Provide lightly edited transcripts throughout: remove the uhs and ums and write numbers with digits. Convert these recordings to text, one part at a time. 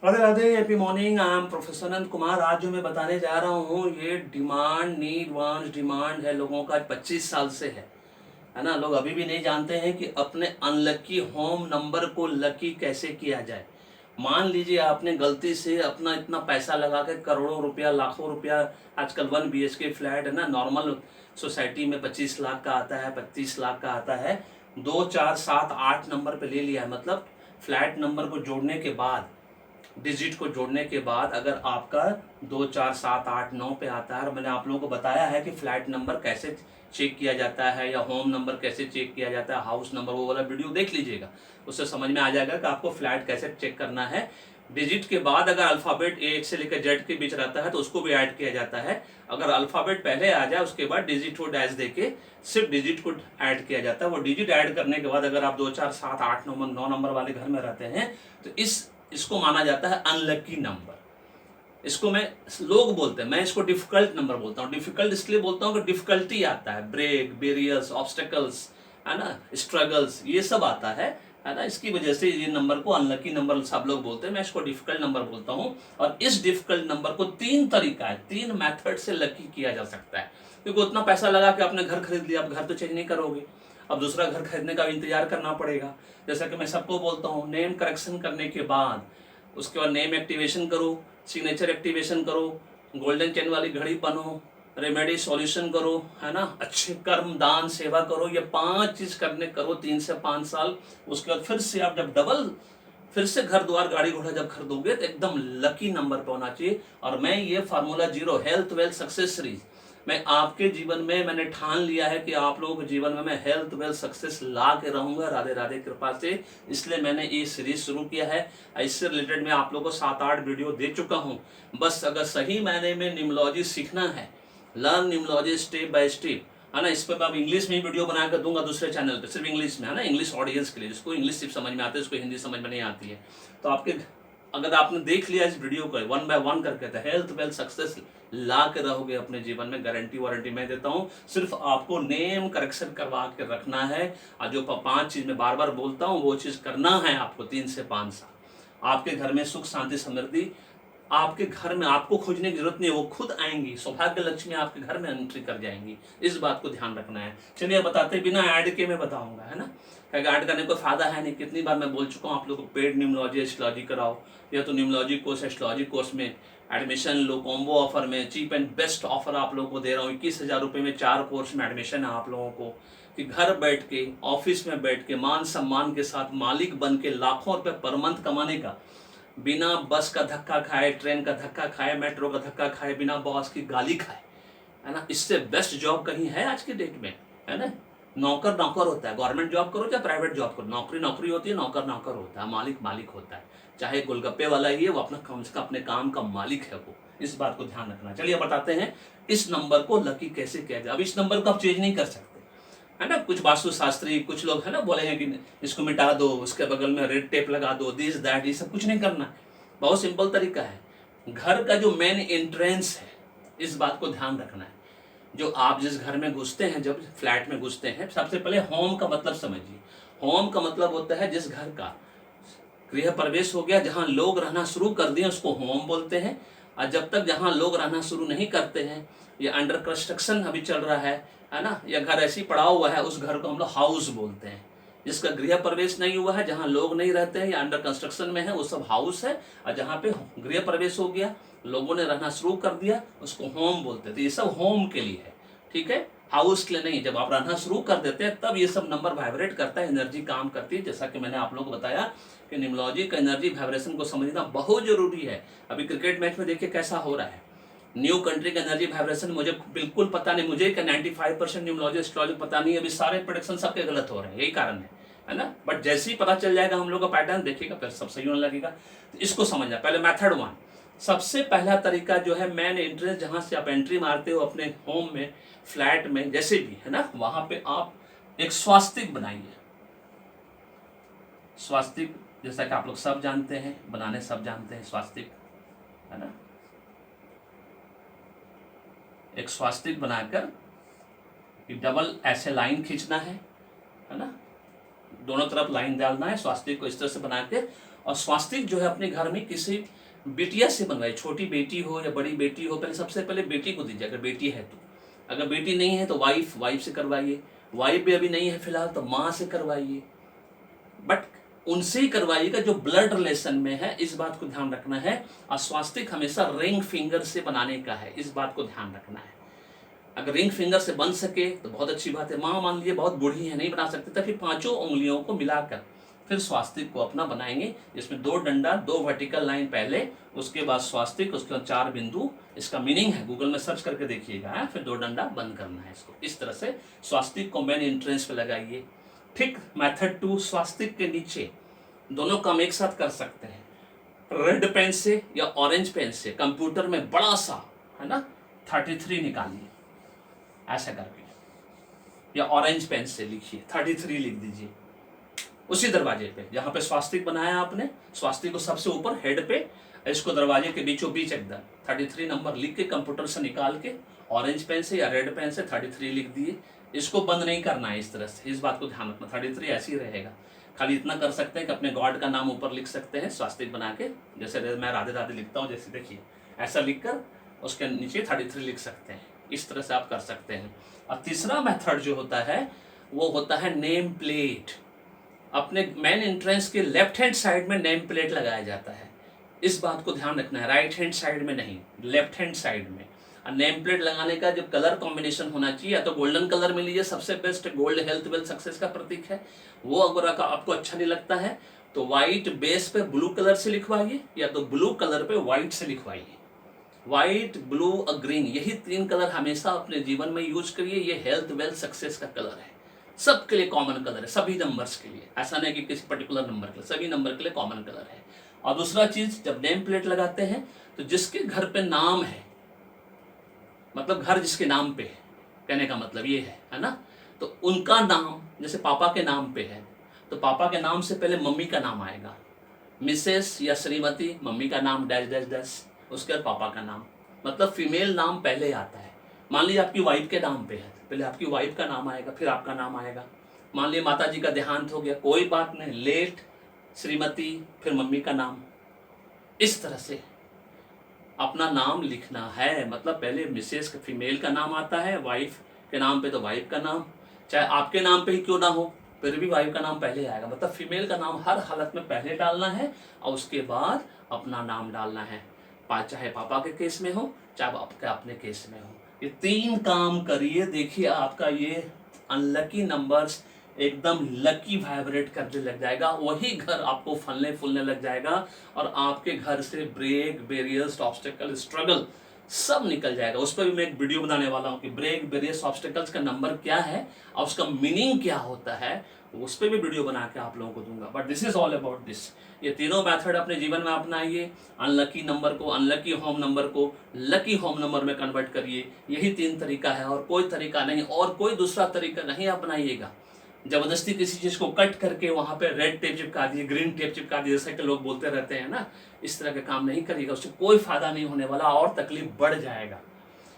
Radhe Radhe, happy morning. I am professor Anant Kumar. आज जो मैं बताने जा रहा हूँ ये डिमांड नीड वांट्स डिमांड है लोगों का। 25 साल से है ना। लोग अभी भी नहीं जानते हैं कि अपने अनलकी होम नंबर को लकी कैसे किया जाए। मान लीजिए आपने गलती से अपना इतना पैसा लगा के करोड़ों रुपया लाखों रुपया, आजकल 1 BHK फ्लैट है ना, नॉर्मल सोसाइटी में 25 लाख का आता है, 25 लाख का आता है। 2 4 7 8 नंबर पे ले लिया है, मतलब फ्लैट नंबर को जोड़ने के बाद, डिजिट को जोड़ने के बाद अगर आपका 2 4 7 8 9 पे आता है, और मैंने आप लोगों को बताया है कि फ्लैट नंबर कैसे चेक किया जाता है या होम नंबर कैसे चेक किया जाता है, हाउस नंबर, वो वाला वीडियो देख लीजिएगा, उससे समझ में आ जाएगा कि आपको फ्लैट कैसे चेक करना है। डिजिट के बाद अगर अल्फ़ाबेट ए से लेकर जेड के बीच रहता है तो उसको भी ऐड किया जाता है। अगर अल्फ़ाबेट पहले आ जाए उसके बाद डिजिट को डैश देके सिर्फ डिजिट को ऐड किया जाता है। वो डिजिट ऐड करने के बाद अगर आप 2 4 7 8 9 नंबर वाले घर में रहते हैं तो इसको माना जाता है अनलकी नंबर। इसको मैं, लोग बोलते हैं, मैं इसको डिफिकल्ट नंबर बोलता हूँ। डिफिकल्ट इसलिए बोलता हूँ कि डिफिकल्टी आता है, ब्रेक, बैरियर्स, ऑब्स्टेकल्स, है ना, स्ट्रगल्स, ये सब आता है ना। इसकी वजह से ये नंबर को अनलकी नंबर सब लोग बोलते हैं, मैं इसको डिफिकल्ट नंबर बोलता हूँ। और इस डिफिकल्ट नंबर को 3 तरीका है, 3 मेथड से लकी किया जा सकता है। क्योंकि उतना पैसा लगा के आपने घर खरीद लिया, अब घर तो चेंज नहीं करोगे, अब दूसरा घर खरीदने का इंतजार करना पड़ेगा। जैसा कि मैं सबको बोलता हूँ, नेम करेक्शन करने के बाद उसके बाद नेम एक्टिवेशन करो, सिग्नेचर एक्टिवेशन करो, गोल्डन चेन वाली घड़ी बनो, रेमेडी सॉल्यूशन करो, है ना, अच्छे कर्म, दान, सेवा करो, ये 5 चीज करने करो 3 से 5 साल। उसके बाद फिर से आप जब डबल फिर से घर द्वार गाड़ी घोड़ा जब खरीदोगे तो एकदम लकी नंबर पे होना चाहिए। और मैं ये formula 0 health wealth success series मैं आपके जीवन में, मैंने ठान लिया है कि आप लोगों के जीवन में मैं हेल्थ वेल्थ सक्सेस ला के रहूंगा, राधे राधे कृपा से। इसलिए मैंने ये सीरीज शुरू किया है। इससे रिलेटेड मैं आप लोगों को 7 8 वीडियो दे चुका हूँ। बस अगर सही मायने में न्यूमरोलॉजी सीखना है, learn numerology step by step, है ना। इस पर मैं इंग्लिश में ही वीडियो बना कर दूंगा दूसरे चैनल पे, सिर्फ इंग्लिश में, है ना, इंग्लिश ऑडियंस के लिए, जिसको इंग्लिश सिर्फ समझ में आती है, उसको हिंदी समझ में नहीं आती है। तो आपके, अगर आपने देख लिया इस वीडियो को 1 बाय 1 करके, तो हेल्थ वेल्थ सक्सेस ला के रहोगे अपने जीवन में, गारंटी वारंटी मैं देता हूँ। सिर्फ आपको नेम करेक्शन करवा के रखना है, और जो 5 चीज मैं बार बार बोलता हूँ वो चीज करना है आपको 3 से 5 साल। आपके घर में सुख शांति समृद्धि, आपके घर में आपको खोजने की जरूरत नहीं है, वो खुद आएंगी। सौभाग्य लक्ष्मी आपके घर में एंट्री कर जाएंगी। इस बात को ध्यान रखना है। चलिए बताते बिना ऐड के मैं बताऊंगा, है ना, क्योंकि ऐड करने को फायदा है नहीं। कितनी बार मैं बोल चुका हूँ आप लोग को, पेड न्यूमरोलॉजी एस्ट्रोलॉजी कराओ, या तो न्यूमरोलॉजी कोर्स एस्ट्रोलॉजी कोर्स में एडमिशन लो, कॉम्बो ऑफर में चीप एंड बेस्ट ऑफर आप लोगों को दे रहा हूँ। 21,000 रुपये में 4 कोर्स में एडमिशन है आप लोगों को, कि घर बैठ के, ऑफिस में बैठ के, मान सम्मान के साथ मालिक बन के लाखों रुपए पर मंथ कमाने का, बिना बस का धक्का खाए, ट्रेन का धक्का खाए, मेट्रो का धक्का खाए, बिना बॉस की गाली खाए, है ना। इससे बेस्ट जॉब कहीं है आज के डेट में, है ना। नौकर नौकर होता है, गवर्नमेंट जॉब करो चाहे प्राइवेट जॉब करो, नौकरी नौकरी होती है, नौकर नौकर होता है, मालिक मालिक होता है। चाहे गोलगप्पे वाला ही है, वो अपना कम से कम अपने काम का मालिक है वो। इस बात को ध्यान रखना। चलिए बताते हैं इस नंबर को लकी कैसे किया जाए। अब इस नंबर को आप चेंज नहीं कर सकते, है ना। कुछ वास्तुशास्त्री, कुछ लोग है ना बोलेंगे कि इसको मिटा दो, उसके बगल में रेड टेप लगा दो, दिस दैट, ये सब कुछ नहीं करना है। बहुत सिंपल तरीका है। घर का जो मेन एंट्रेंस है, इस बात को ध्यान रखना है। जो आप जिस घर में घुसते हैं, जब फ्लैट में घुसते हैं, सबसे पहले होम का मतलब समझिए। होम का मतलब होता है जिस घर का गृह प्रवेश हो गया, जहां लोग रहना शुरू कर दिए, उसको होम बोलते हैं। और जब तक जहां लोग रहना शुरू नहीं करते हैं, या अंडर कंस्ट्रक्शन अभी चल रहा है ना, या घर ऐसी पड़ा हुआ है, उस घर को हम लोग हाउस बोलते हैं। जिसका गृह प्रवेश नहीं हुआ है, जहां लोग नहीं रहते हैं या अंडर कंस्ट्रक्शन में है, वो सब हाउस है। और जहां पे गृह प्रवेश हो गया, लोगों ने रहना शुरू कर दिया, उसको होम बोलते हैं। तो ये सब होम के लिए है, ठीक है, हाउस के लिए नहीं। जब आप रहना शुरू कर देते हैं तब ये सब नंबर वाइब्रेट करता है, एनर्जी काम करती है। जैसा कि मैंने आप लोगों को बताया कि न्यूमरोलॉजी का एनर्जी वाइब्रेशन को समझना बहुत जरूरी है। अभी क्रिकेट मैच में देखिए कैसा हो रहा है, न्यू कंट्री का एनर्जी वाइब्रेशन मुझे बिल्कुल पता नहीं, मुझे का 95% न्यूमरोलॉजी एस्ट्रोलॉजी पता नहीं है। अभी सारे प्रोडिक्शन सबके गलत हो रहे हैं, यही कारण है ना। बट जैसे ही पता चल जाएगा हम लोग का पैटर्न, देखिएगा फिर सब सही होने लगेगा। तो इसको समझना। पहले मेथड 1, सबसे पहला तरीका जो है, मेन एंट्रेंस जहां से आप एंट्री मारते हो अपने होम में, फ्लैट में, जैसे भी है ना, वहां पे आप एक स्वास्तिक बनाइए। स्वास्तिक, जैसा कि आप लोग सब जानते हैं, बनाने सब जानते हैं स्वास्तिक, है ना। एक स्वास्तिक बनाकर डबल ऐसे लाइन खींचना है ना, दोनों तरफ लाइन डालना है, स्वास्तिक को इस तरह से बना के। और स्वास्तिक जो है अपने घर में किसी बिटिया से बनवाइए, छोटी बेटी हो या बड़ी बेटी हो, पहले सबसे पहले बेटी को दीजिए अगर बेटी है तो। अगर बेटी नहीं है तो वाइफ से करवाइए, वाइफ भी अभी नहीं है फिलहाल तो माँ से करवाइए, बट उनसे ही करवाइएगा जो ब्लड रिलेशन में है, इस बात को ध्यान रखना है। और स्वास्तिक हमेशा रिंग फिंगर से बनाने का है, इस बात को ध्यान रखना है। अगर रिंग फिंगर से बन सके तो बहुत अच्छी बात है। माँ मान लीजिए बहुत बूढ़ी है, नहीं बना सकते, तो फिर 5 उंगलियों को मिलाकर फिर स्वास्तिक को अपना बनाएंगे, जिसमें 2 डंडा, 2 वर्टिकल लाइन पहले, उसके बाद स्वास्तिक, उसके बाद 4 बिंदु। इसका मीनिंग है, गूगल में सर्च करके देखिएगा, फिर 2 डंडा बंद करना है इसको। इस तरह से स्वास्तिक को मेन एंट्रेंस पे लगाइए। ठीक मेथड 2, स्वास्तिक के नीचे दोनों काम एक साथ कर सकते हैं, रेड पेन से या ऑरेंज पेन से। कंप्यूटर में बड़ा सा है ना 33 निकालिए ऐसा करके, या ऑरेंज पेन से लिखिए 33 लिख दीजिए उसी दरवाजे पे जहां पे स्वास्तिक बनाया आपने। स्वास्तिक को सबसे ऊपर हेड पे, इसको दरवाजे के बीचों बीच एकदम 33 नंबर लिख के कंप्यूटर से निकाल के ऑरेंज पेन से या रेड पेन से 33 लिख दिए। इसको बंद नहीं करना है इस तरह से, इस बात को ध्यान रखना। 33 ऐसे ही रहेगा, खाली इतना कर सकते हैं कि अपने गॉड का नाम ऊपर लिख सकते हैं स्वास्तिक बना के, जैसे मैं राधे राधे लिखता हूँ, जैसे देखिए ऐसा लिख कर उसके नीचे 33 लिख सकते हैं। इस तरह से आप कर सकते हैं। और तीसरा मेथड जो होता है वो होता है नेम प्लेट। अपने मेन एंट्रेंस के लेफ्ट हैंड साइड में नेम प्लेट लगाया जाता है, इस बात को ध्यान रखना है। राइट हैंड साइड में नहीं, लेफ्ट हैंड साइड में। और नेम प्लेट लगाने का जो कलर कॉम्बिनेशन होना चाहिए, या तो गोल्डन कलर में लीजिए, सबसे best, gold health wealth success का प्रतीक है वो। अगर आपको अच्छा नहीं लगता है तो व्हाइट बेस पे ब्लू कलर से लिखवाइए, या तो ब्लू कलर पे व्हाइट से लिखवाइए। व्हाइट, ब्लू और ग्रीन, यही 3 कलर हमेशा अपने जीवन में यूज करिए। ये हेल्थ वेल्थ सक्सेस का कलर है, सबके लिए कॉमन कलर है, सभी नंबर्स के लिए। ऐसा नहीं कि किसी पर्टिकुलर नंबर के लिए, सभी नंबर के लिए कॉमन कलर है। और दूसरा चीज, जब नेम प्लेट लगाते हैं तो जिसके घर पे नाम है, मतलब घर जिसके नाम पे है, कहने का मतलब ये है ना, तो उनका नाम, जैसे पापा के नाम पे है तो पापा के नाम से पहले मम्मी का नाम आएगा, मिसेस या श्रीमती, मम्मी का नाम डैश डैश डैश, उसके बाद पापा का नाम, मतलब फीमेल नाम पहले आता है। मान लीजिए आपकी वाइफ के नाम पे है, पहले आपकी वाइफ का नाम आएगा, फिर आपका नाम आएगा। मान लीजिए माता जी का देहांत हो गया, कोई बात नहीं, लेट, श्रीमती, फिर मम्मी का नाम। इस तरह से अपना नाम लिखना है, मतलब पहले मिसेस का, फीमेल का नाम आता है, वाइफ के नाम पे तो वाइफ का नाम, चाहे आपके नाम पे ही क्यों ना हो फिर भी वाइफ का नाम पहले आएगा। मतलब फीमेल का नाम हर हालत में पहले डालना है और उसके बाद अपना नाम डालना है, चाहे पापा के केस में हो चाहे आपके अपने केस में हो। ये 3 काम करिए, देखिए आपका ये अनलकी नंबर्स एकदम लकी वाइब्रेट करने लग जाएगा, वही घर आपको फलने फूलने लग जाएगा और आपके घर से ब्रेक, बैरियर्स, ऑब्स्टेकल, स्ट्रगल सब निकल जाएगा। उस पर भी मैं एक वीडियो बनाने वाला हूँ कि ब्रेक, बैरियर्स, ऑब्स्टेकल्स का नंबर क्या है और उसका मीनिंग क्या होता है, उस पर भी वीडियो बना के आप लोगों को दूंगा। But this is all about this. ये तीनों मेथड अपने जीवन में अपनाइए। अनलकी नंबर को, अनलकी होम नंबर को लकी होम नंबर में कन्वर्ट करिए। यही 3 तरीका है और कोई तरीका नहीं, और कोई दूसरा तरीका नहीं अपनाइएगा। जबरदस्ती किसी चीज को कट करके वहां पे रेड टेप चिपका दिए, ग्रीन टेप चिपका दिए, जैसे कि लोग बोलते रहते हैं ना, इस तरह का काम नहीं करिएगा, उससे कोई फायदा नहीं होने वाला और तकलीफ बढ़ जाएगा।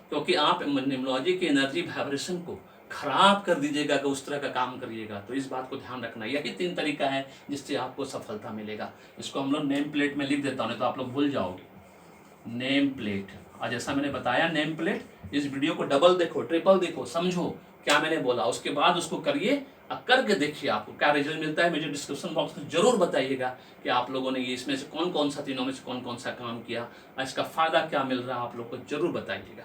क्योंकि आप न्यूमरोलॉजी की एनर्जी वाइब्रेशन को खराब कर दीजिएगा कि उस तरह का काम करिएगा। तो इस बात को ध्यान रखना, यही 3 तरीका है जिससे आपको सफलता मिलेगा। इसको हम लोग नेम प्लेट में लिख देता हूँ, नहीं तो आप लोग भूल जाओगे। नेम प्लेट, और जैसा मैंने बताया नेम प्लेट, इस वीडियो को डबल देखो, ट्रिपल देखो, समझो क्या मैंने बोला, उसके बाद उसको करिए और करके देखिए आपको क्या रिजल्ट मिलता है। मुझे डिस्क्रिप्शन बॉक्स में जरूर बताइएगा कि आप लोगों ने ये इसमें से कौन कौन सा, तीनों में से कौन कौन सा काम किया और इसका फायदा क्या मिल रहा है, आप लोग को जरूर बताइएगा।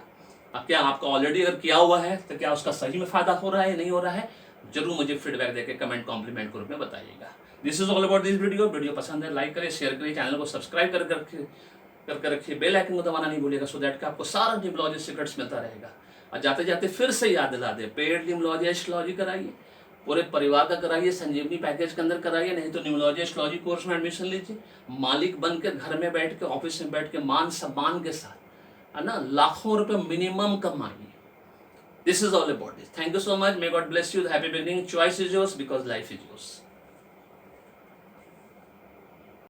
अब क्या आपका ऑलरेडी अगर किया हुआ है तो क्या उसका सही में फायदा हो रहा है नहीं हो रहा है, जरूर मुझे फीडबैक देकर कमेंट कॉम्प्लीमेंट के रूप में बताइएगा। This is all about this video. Video पसंद है लाइक करें, शेयर करें, चैनल को सब्सक्राइब करके रखिए, बेल आइकन को दबाना नहीं भूलिएगा, सो दैट कि आपको सारा न्यूमरोलॉजी सीक्रेट्स मिलता रहेगा। और जाते जाते फिर से याद दिला दे, पेड न्यूमरोलॉजी एस्ट्रोलॉजी कराइए, पूरे परिवार का कराइए, संजीवनी पैकेज के अंदर कराइए, नहीं तो न्यूमरोलॉजी एस्ट्रोलॉजी कोर्स में एडमिशन लीजिए। मालिक बनकर घर में बैठ के, ऑफिस में बैठ के मान सम्मान के साथ, है ना, लाखों रुपए मिनिमम कमाइए। This is all about this. Thank you so much. May God bless you. Happy beginning. Choice is yours because life is yours.